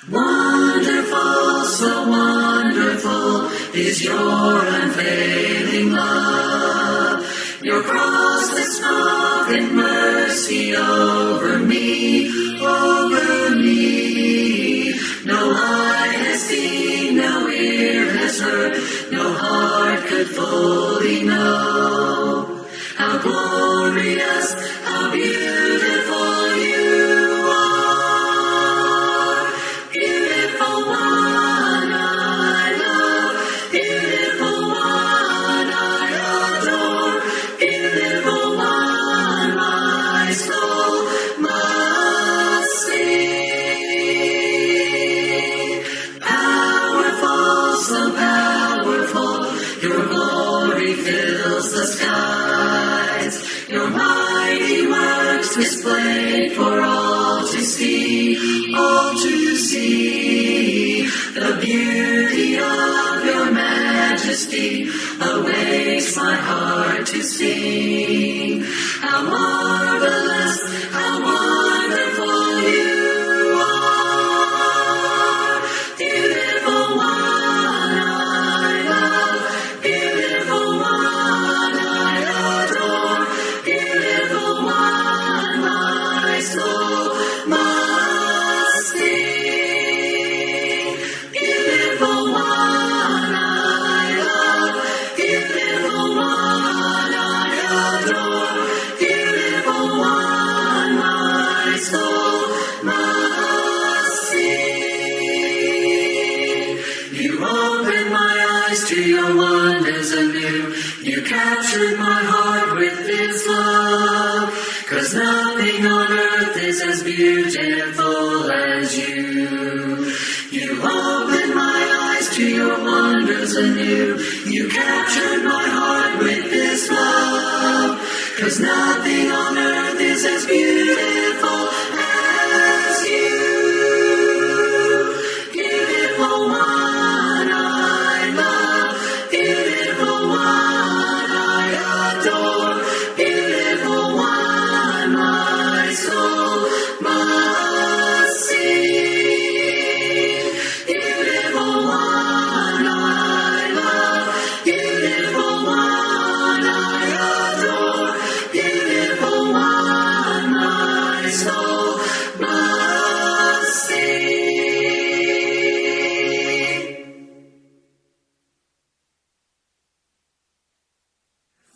Wonderful, so wonderful is your unfailing love. Your cross has spoken mercy over me, over me. No eye has seen, no ear has heard, no heart could fully know how glorious, how beautiful you are. Beautiful one I love, beautiful one I adore, beautiful one my soul must sing. Powerful, so powerful, your glory fills the skies. Your mighty works displayed for all to see, all to see. The beauty of your majesty awakes my heart to sing. How marvelous, how wonderful you are. Beautiful one I love, beautiful one I adore, beautiful one my soul must sing. Beautiful one I love, beautiful one I adore, beautiful one my soul must sing. You opened my eyes to your wonders anew. You captured my heart with this love. 'Cause nothing on earth is as beautiful as you. You opened my eyes to your wonders anew. You captured my heart with this love. 'Cause nothing on earth is as beautiful as you. Beautiful one I love, beautiful one I adore, beautiful one my soul must sing. Beautiful one I love, beautiful one I adore, beautiful one my soul must sing.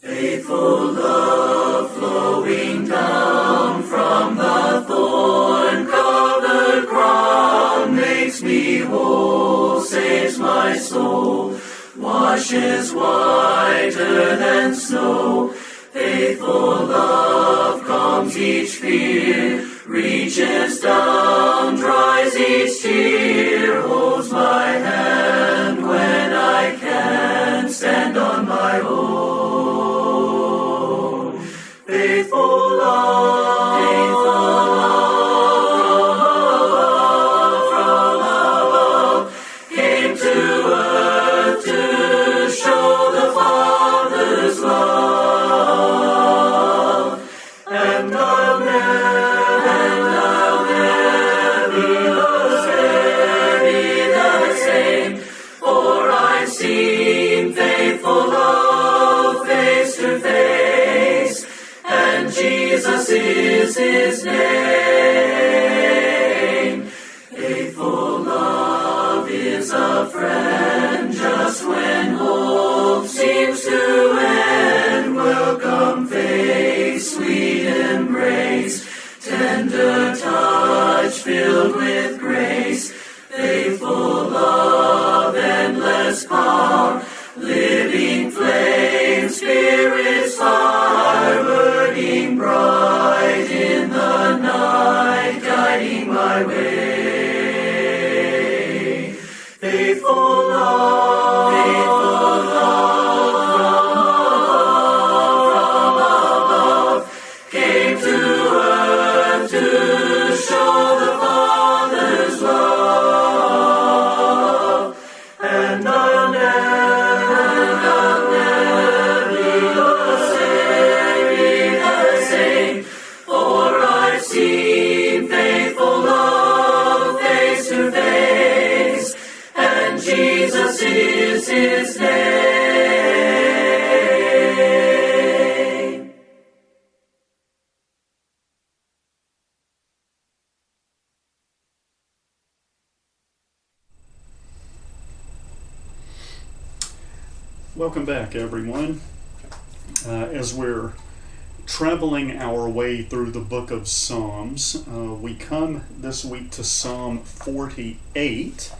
Faithful love flowing down from the thorn-covered crown makes me whole, saves my soul, washes whiter than snow. Faithful love calms each fear, reaches down, dries each tear, holds my hand when I can't stand on my own. Faithful love, from above, came to earth to show the Father's love. And I'll never be the same, for I've seen faithful love face to face, and Jesus is his name. Faithful love is a friend just when hope seems to end. Welcome face, sweet embrace, tender touch filled with grace. Faithful love, endless power, living flame, Spirit's fire, burning bright in the night, guiding my way. Faithful love, from above, came to earth to show the Father's Welcome back, everyone. As we're traveling our way through the book of Psalms, we come this week to Psalm 48.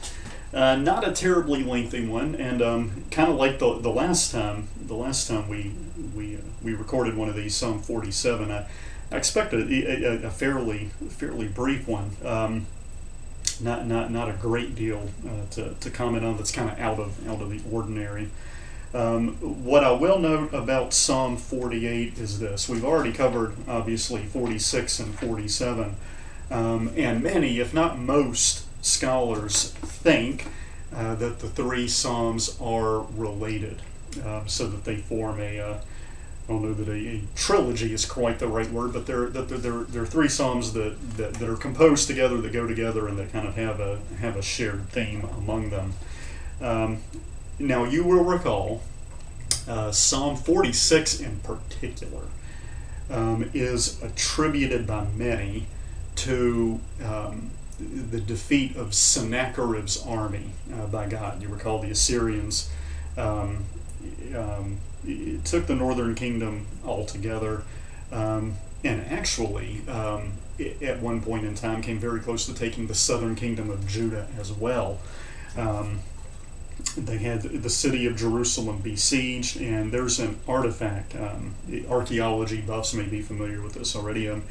Not a terribly lengthy one, and kind of like the last time we recorded one of these, Psalm 47. I expected a fairly brief one. Not a great deal to comment on that's kind of out of the ordinary. What I will note about Psalm 48 is this. We've already covered, obviously, 46 and 47, and many, if not most, scholars think that the three Psalms are related, so that they form I don't know that a trilogy is quite the right word, but they're three Psalms that are composed together, that go together, and that kind of have a shared theme among them. Now, you will recall Psalm 46 in particular is attributed by many to the defeat of Sennacherib's army by God. You recall the Assyrians took the northern kingdom altogether, and actually at one point in time came very close to taking the southern kingdom of Judah as well. They had the city of Jerusalem besieged, and there's an artifact. Archaeology buffs may be familiar with this already. An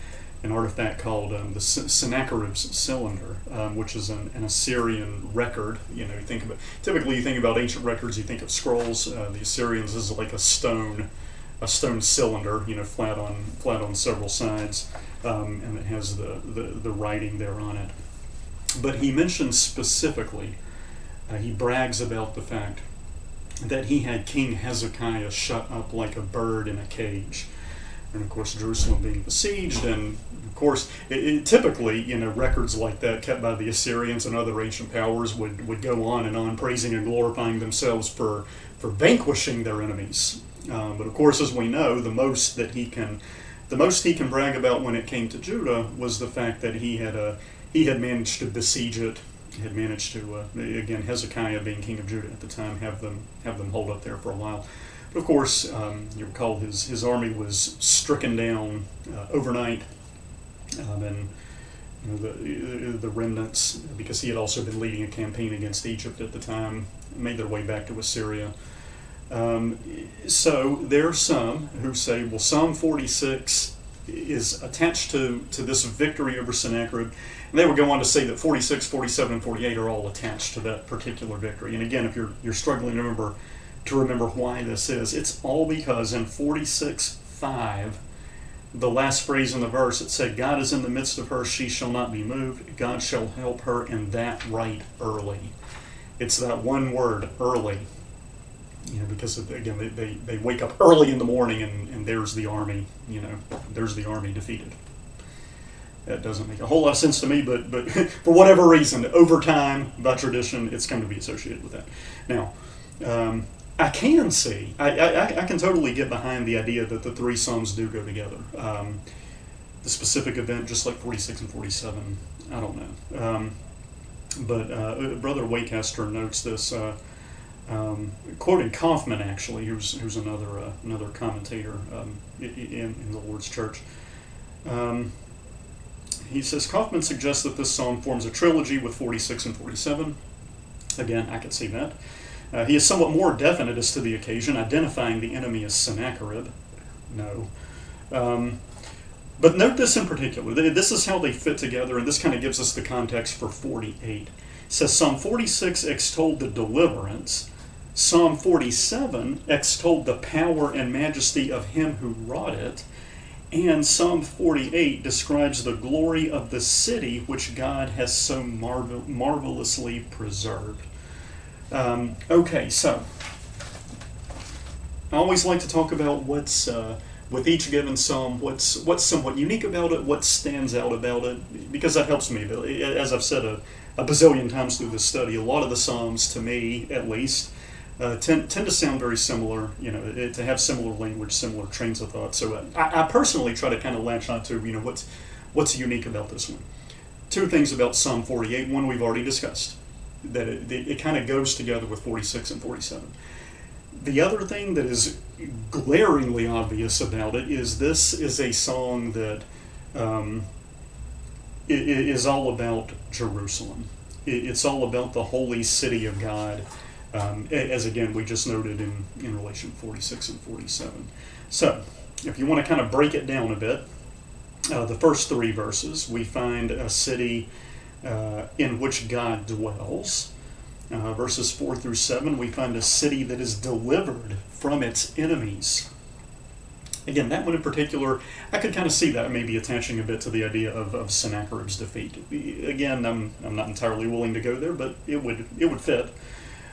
artifact called the Sennacherib's cylinder, which is an Assyrian record. You think about, typically you think about ancient records, you think of scrolls. The Assyrians is like a stone cylinder, flat on several sides, and it has the writing there on it. But he mentions specifically, he brags about the fact that he had King Hezekiah shut up like a bird in a cage. And of course, Jerusalem being besieged, and of course, typically, records like that kept by the Assyrians and other ancient powers would go on and on, praising and glorifying themselves for vanquishing their enemies. But of course, as we know, the most he can brag about when it came to Judah was the fact that he had managed to besiege it. Had managed to, again, Hezekiah being king of Judah at the time, have them hold up there for a while. But of course, you recall his army was stricken down overnight, and the remnants, because he had also been leading a campaign against Egypt at the time, made their way back to Assyria. So there are some who say, well, Psalm 46 is attached to this victory over Sennacherib. And they would go on to say that 46, 47, and 48 are all attached to that particular victory. And again, if you're struggling to remember why this is, it's all because in 46:5, the last phrase in the verse, it said, God is in the midst of her, she shall not be moved. God shall help her, and that right early. It's that one word, early. Because again, they wake up early in the morning and there's the army, there's the army defeated. That doesn't make a whole lot of sense to me, but for whatever reason, over time, by tradition, it's come to be associated with that. Now, I can see, I can totally get behind the idea that the three Psalms do go together. The specific event, just like 46 and 47, I don't know. But Brother Waycaster notes this, quoting Kaufman, actually, who's another commentator in the Lord's Church. He says, Kaufman suggests that this psalm forms a trilogy with 46 and 47. Again, I could see that. He is somewhat more definite as to the occasion, identifying the enemy as Sennacherib. No. But note this in particular. This is how they fit together, and this kind of gives us the context for 48. It says, Psalm 46 extolled the deliverance. Psalm 47 extolled the power and majesty of him who wrought it. And Psalm 48 describes the glory of the city which God has so marvelously preserved. Okay, so I always like to talk about what's with each given psalm, what's somewhat unique about it, what stands out about it, because that helps me. As I've said a bazillion times through this study, a lot of the psalms, to me at least, tend to sound very similar, to have similar language, similar trains of thought. So I personally try to kind of latch on to, what's unique about this one. Two things about Psalm 48. One we've already discussed, that it kind of goes together with 46 and 47. The other thing that is glaringly obvious about it is this is a song that is all about Jerusalem. It's all about the holy city of God, as again we just noted in relation to 46 and 47. So, if you want to kind of break it down a bit, the first three verses, we find a city in which God dwells. Verses 4 through 7, we find a city that is delivered from its enemies. Again, that one in particular, I could kind of see that maybe attaching a bit to the idea of Sennacherib's defeat. Again, I'm not entirely willing to go there, but it would fit.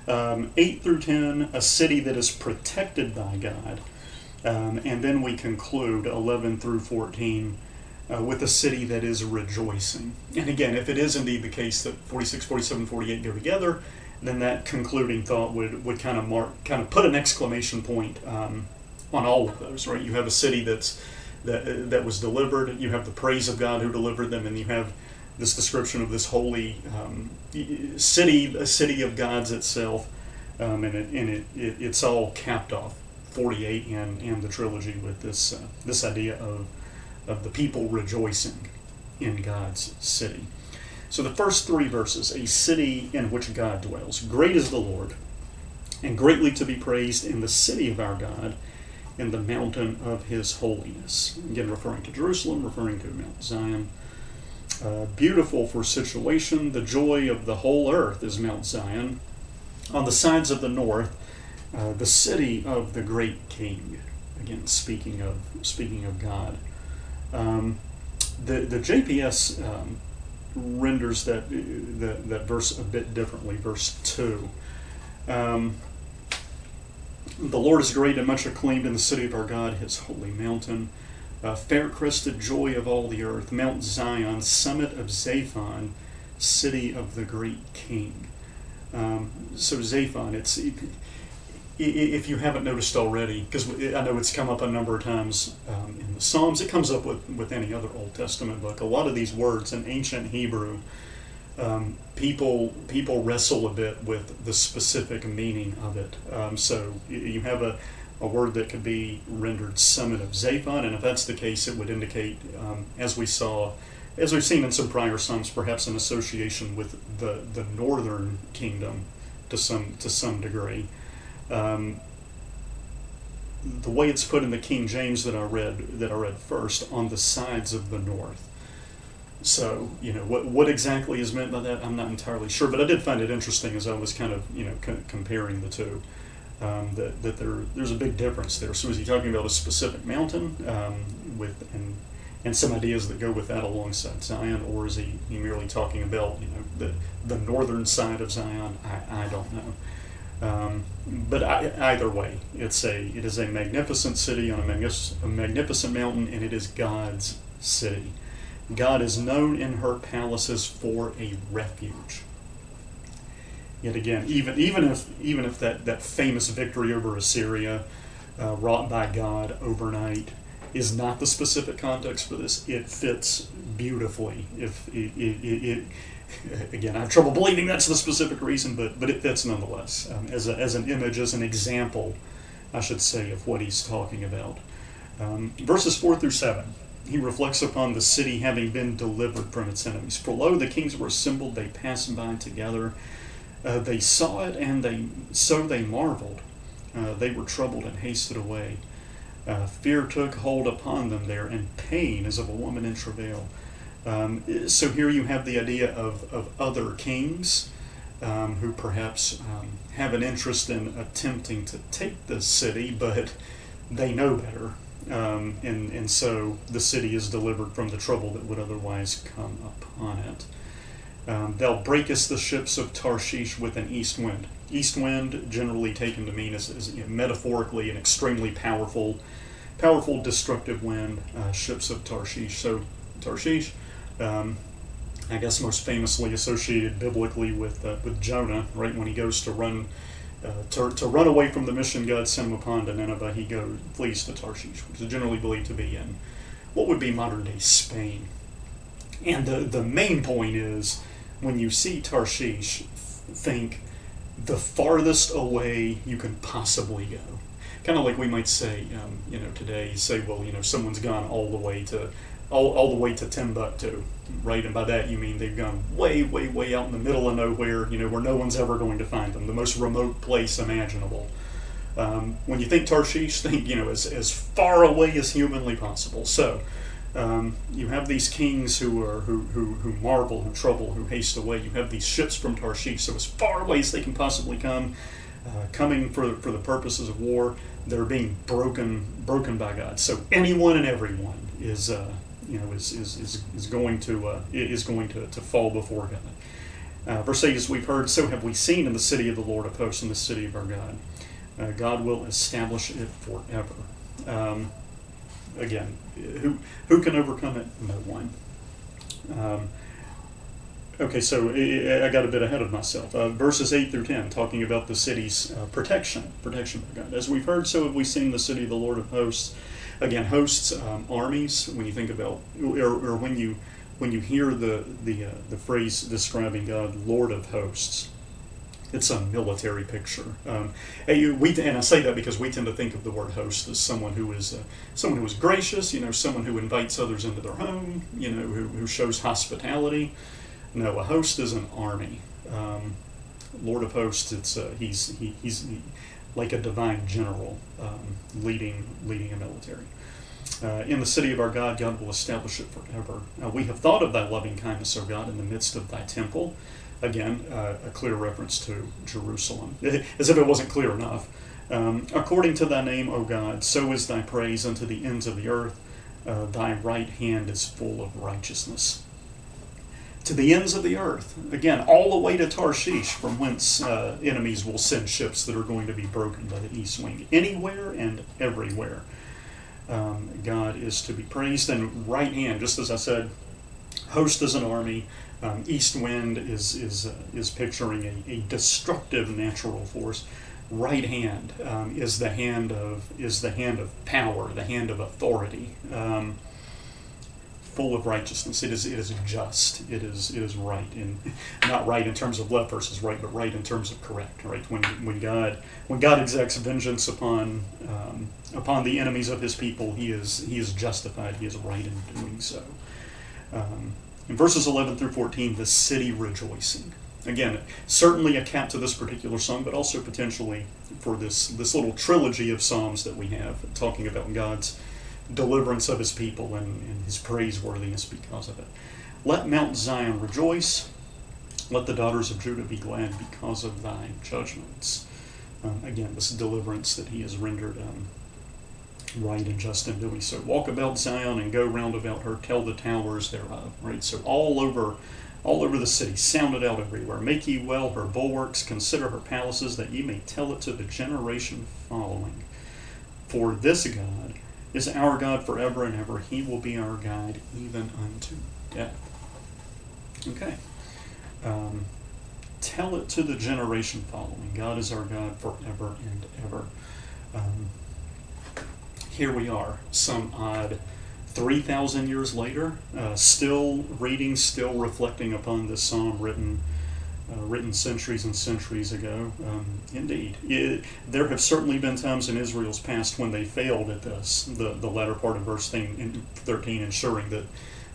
8 through 10, a city that is protected by God. And then we conclude 11 through 14 with a city that is rejoicing. And again, if it is indeed the case that 46, 47, 48 go together, then that concluding thought would kind of put an exclamation point on all of those, right? You have a city that was delivered, you have the praise of God who delivered them, and you have this description of this holy city, a city of God's itself, and it's all capped off, 48 and the trilogy, with this idea of the people rejoicing in God's city. So the first three verses, a city in which God dwells. Great is the Lord, and greatly to be praised in the city of our God, in the mountain of his holiness. Again, referring to Jerusalem, referring to Mount Zion. Beautiful for situation, the joy of the whole earth is Mount Zion. On the sides of the north, the city of the great King. Again, speaking of God. The JPS renders that verse a bit differently. Verse 2. The Lord is great and much acclaimed in the city of our God, his holy mountain. Fair-crested joy of all the earth, Mount Zion, summit of Zaphon, city of the great King. So Zaphon, if you haven't noticed already, because I know it's come up a number of times in the Psalms, it comes up with any other Old Testament book. A lot of these words in ancient Hebrew, people wrestle a bit with the specific meaning of it. So you have a word that could be rendered summit of Zaphon, and if that's the case, it would indicate, as we've seen in some prior Psalms, perhaps an association with the northern kingdom to some degree. The way it's put in the King James that I read first, on the sides of the north. So, what exactly is meant by that, I'm not entirely sure, but I did find it interesting as I was kind of, comparing the two, that there's a big difference there. So is he talking about a specific mountain and some ideas that go with that alongside Zion, or is he merely talking about, the northern side of Zion? I don't know. But either way, it is a magnificent city on a magnificent mountain, and it is God's city. God is known in her palaces for a refuge. Yet again, even if that famous victory over Assyria, wrought by God overnight, is not the specific context for this, it fits beautifully. If it again, I have trouble believing that's the specific reason, but it fits nonetheless, as an image, as an example, I should say, of what he's talking about. Verses 4 through 7. He reflects upon the city having been delivered from its enemies. For lo, the kings were assembled, they passed by together. They saw it, and they marveled. They were troubled and hasted away. Fear took hold upon them there, and pain as of a woman in travail. So here you have the idea of other kings who perhaps have an interest in attempting to take the city, but they know better. And so the city is delivered from the trouble that would otherwise come upon it. Thou breakest the ships of Tarshish with an east wind. East wind, generally taken to mean as metaphorically an extremely powerful, destructive wind. Ships of Tarshish. So Tarshish, I guess most famously associated biblically with Jonah, right when he goes to run away from the mission God sent him upon to Nineveh, he flees to Tarshish, which is generally believed to be in what would be modern-day Spain. And the main point is, when you see Tarshish, think the farthest away you can possibly go. Kind of like we might say, today, say, well, someone's gone all the way to Timbuktu, right? And by that you mean they've gone way, way, way out in the middle of nowhere, where no one's ever going to find them, the most remote place imaginable. When you think Tarshish, think, as far away as humanly possible. So, you have these kings who marvel, who trouble, who haste away. You have these ships from Tarshish, so as far away as they can possibly come, coming for the purposes of war. They're being broken by God. So anyone and everyone is going to fall before God. Verse 8, as we've heard, so have we seen in the city of the Lord of hosts, in the city of our God. God will establish it forever. Again, who can overcome it? No one. Okay, so I got a bit ahead of myself. Verses 8 through 10, talking about the city's protection by God. As we've heard, so have we seen the city of the Lord of hosts. Again, hosts, armies. When you think about, or when you hear the phrase describing God, Lord of hosts, it's a military picture. And I say that because we tend to think of the word host as someone who is gracious, someone who invites others into their home, who shows hospitality. No, a host is an army. Lord of hosts, he's like a divine general leading a military. In the city of our God, God will establish it forever. We have thought of thy loving kindness, O God, in the midst of thy temple. Again, a clear reference to Jerusalem, as if it wasn't clear enough. According to thy name, O God, so is thy praise unto the ends of the earth. Thy right hand is full of righteousness. To the ends of the earth, again, all the way to Tarshish, from whence enemies will send ships that are going to be broken by the east wing. Anywhere and everywhere, God is to be praised. And right hand, just as I said, host is an army. East wind is picturing a destructive natural force. Right hand is the hand of power, the hand of authority, full of righteousness. It is just. It is right, and not right in terms of left versus right, but right in terms of correct. Right, when God exacts vengeance upon the enemies of His people, He is justified. He is right in doing so. In verses 11 through 14, the city rejoicing. Again, certainly a cap to this particular song, but also potentially for this little trilogy of psalms that we have, talking about God's deliverance of His people and His praiseworthiness because of it. Let Mount Zion rejoice. Let the daughters of Judah be glad because of thy judgments. Again, this deliverance that He has rendered right and just in doing so. Walk about Zion and go round about her. Tell the towers thereof. Right. So all over the city, sound it out everywhere. Make ye well her bulwarks. Consider her palaces, that ye may tell it to the generation following. For this God is our God forever and ever. He will be our guide even unto death. Okay. Tell it to the generation following. God is our God forever and ever. Here we are, some odd 3,000 years later, still reading, still reflecting upon this psalm written centuries and centuries ago. Indeed, there have certainly been times in Israel's past when they failed at this, the latter part of verse 13, ensuring that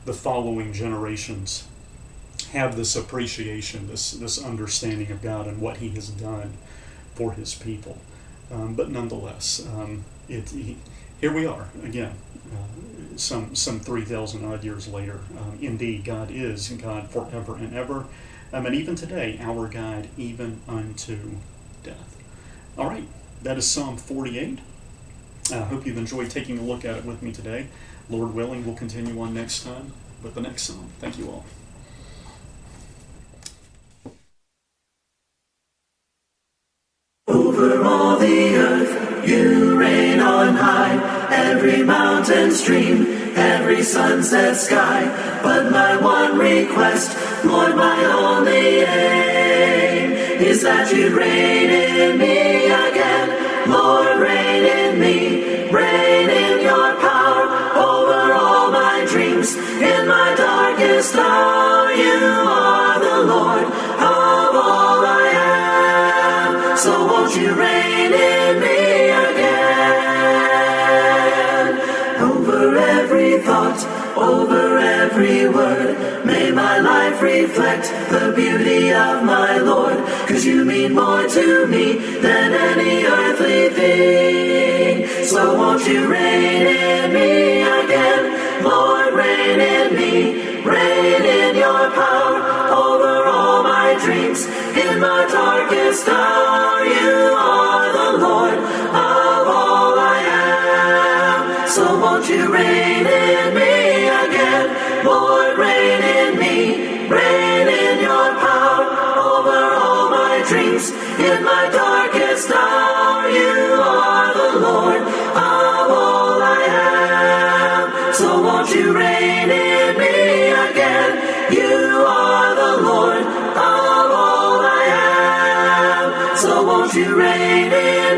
the following generations have this appreciation, this understanding of God and what He has done for His people. But nonetheless, here we are again, some 3,000 odd years later. Indeed, God is God forever and ever, and even today, our guide even unto death. All right, that is Psalm 48. I hope you've enjoyed taking a look at it with me today. Lord willing, we'll continue on next time with the next psalm. Thank you all. Over all the earth, you reign on high, every mountain stream, every sunset sky. But my one request, Lord, my only aim, is that you reign in me again. Lord, reign in me, reign in your power, over all my dreams. In my darkest hour, you are the Lord of all I am. over every word. May my life reflect the beauty of my Lord, 'cause you mean more to me than any earthly thing. So won't you reign in me again, Lord, reign in me, reign in your power over all my dreams. In my darkest hour, you are the Lord of all I am. So won't you reign in me again, Lord, reign in me, reign in your power over all my dreams. In my darkest hour, you are the Lord of all I am. So won't you reign in me again, you are the Lord of all I am. So won't you reign in